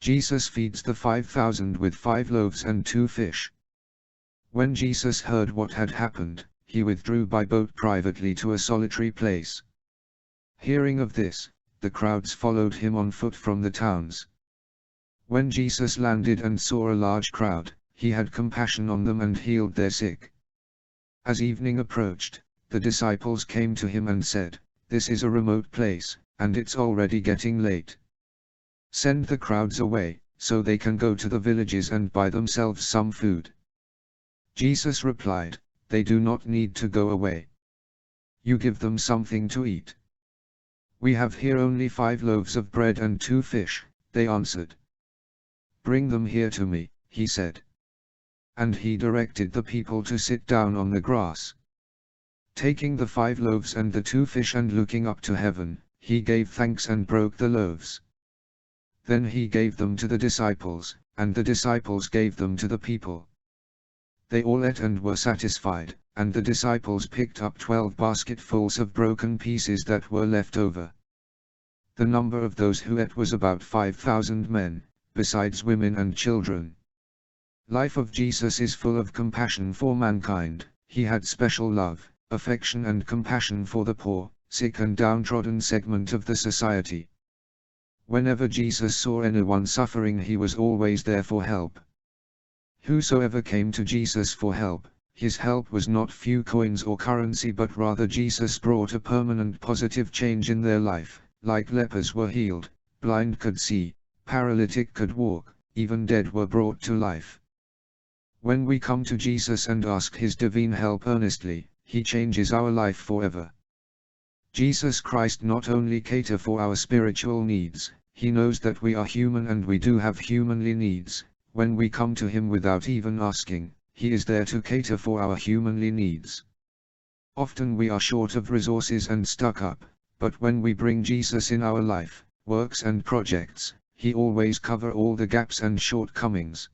Jesus feeds the 5,000 with 5 loaves and 2 fish. When Jesus heard what had happened, he withdrew by boat privately to a solitary place. Hearing of this, the crowds followed him on foot from the towns. When Jesus landed and saw a large crowd, he had compassion on them and healed their sick. As evening approached, the disciples came to him and said, "This is a remote place, and it's already getting late. Send the crowds away, so they can go to the villages and buy themselves some food." Jesus replied, "They do not need to go away. You give them something to eat." "We have here only 5 loaves of bread and 2 fish," they answered. "Bring them here to me," he said. And he directed the people to sit down on the grass. Taking the 5 loaves and the 2 fish and looking up to heaven, he gave thanks and broke the loaves. Then he gave them to the disciples, and the disciples gave them to the people. They all ate and were satisfied, and the disciples picked up 12 basketfuls of broken pieces that were left over. The number of those who ate was about 5,000 men, besides women and children. Life of Jesus is full of compassion for mankind. He had special love, affection and compassion for the poor, sick and downtrodden segment of the society. Whenever Jesus saw anyone suffering, he was always there for help. Whosoever came to Jesus for help, his help was not few coins or currency, but rather Jesus brought a permanent positive change in their life. Like lepers were healed, blind could see, paralytic could walk, even dead were brought to life. When we come to Jesus and ask his divine help earnestly, he changes our life forever. Jesus Christ not only caters for our spiritual needs, he knows that we are human and we do have humanly needs. When we come to him without even asking, he is there to cater for our humanly needs. Often we are short of resources and stuck up, but when we bring Jesus in our life, works and projects, he always covers all the gaps and shortcomings.